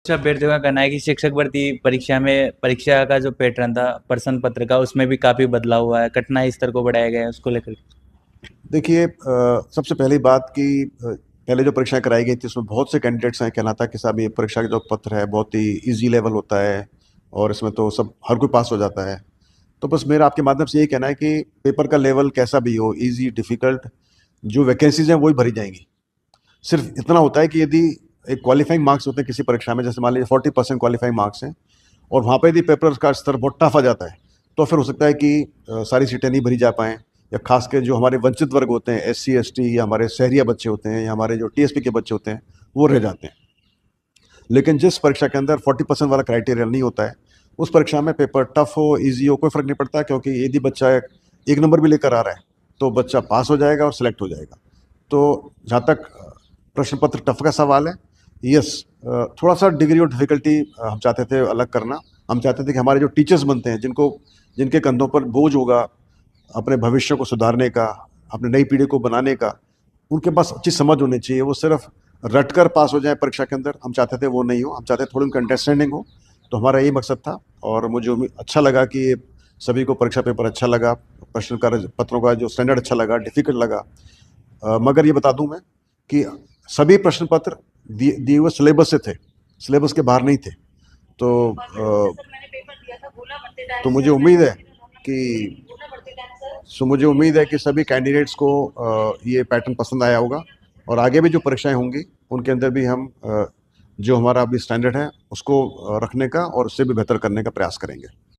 कुछ अभ्यर्थियों का कहना है कि शिक्षक भर्ती परीक्षा का जो पैटर्न था प्रश्न पत्र का, उसमें भी काफी बदलाव हुआ है, कठिनाई स्तर को बढ़ाया गया है, उसको लेकर। देखिए, सबसे पहली बात कि पहले जो परीक्षाएं कराई गई थी उसमें बहुत से कैंडिडेट्स हैं कहना था कि साहब ये परीक्षा का जो पत्र है बहुत ही इजी लेवल होता है और इसमें तो सब हर कोई पास हो जाता है। तो बस मेरा आपके माध्यम से यही कहना है कि पेपर का लेवल कैसा भी हो, इजी डिफ़िकल्ट, जो वैकेंसीज हैं वही भरी जाएंगी। सिर्फ इतना होता है कि यदि एक क्वालिफाइंग मार्क्स होते हैं किसी परीक्षा में, जैसे मान लीजिए 40% क्वालिफाइंग मार्क्स हैं और वहाँ पे यदि पेपर का स्तर बहुत टफ आ जाता है तो फिर हो सकता है कि सारी सीटें नहीं भरी जा पाएँ, या खास कर जो हमारे वंचित वर्ग होते हैं, एससी एसटी, या हमारे शहरिया बच्चे होते हैं, या हमारे जो टीएसपी के बच्चे होते हैं, वो रह जाते हैं। लेकिन जिस परीक्षा के अंदर 40% वाला क्राइटेरिया नहीं होता है, उस परीक्षा में पेपर टफ हो ईजी हो कोई फ़र्क नहीं पड़ता, क्योंकि यदि बच्चा एक नंबर भी लेकर आ रहा है तो बच्चा पास हो जाएगा और सिलेक्ट हो जाएगा। तो जहाँ तक प्रश्न पत्र टफ का सवाल है, यस, थोड़ा सा डिग्री और डिफ़िकल्टी हम चाहते थे अलग करना। हम चाहते थे कि हमारे जो टीचर्स बनते हैं, जिनके कंधों पर बोझ होगा अपने भविष्य को सुधारने का, अपनी नई पीढ़ी को बनाने का, उनके पास अच्छी समझ होनी चाहिए। वो सिर्फ रट कर पास हो जाए परीक्षा के अंदर, हम चाहते थे वो नहीं हो। हम चाहते थे थोड़ी उनकी अंडरस्टैंडिंग हो। तो हमारा यही मकसद था और मुझे अच्छा लगा कि सभी को परीक्षा पेपर अच्छा लगा, प्रश्न का पत्रों का जो स्टैंडर्ड अच्छा लगा, डिफ़िकल्ट लगा। मगर ये बता दूं मैं कि सभी प्रश्न पत्र दिए हुए सिलेबस से थे, सिलेबस के बाहर नहीं थे। तो तो मुझे उम्मीद है कि मुझे उम्मीद है कि सभी कैंडिडेट्स को ये पैटर्न पसंद आया होगा और आगे भी जो परीक्षाएं होंगी उनके अंदर भी हम जो हमारा अभी स्टैंडर्ड है उसको रखने का और उससे भी बेहतर करने का प्रयास करेंगे।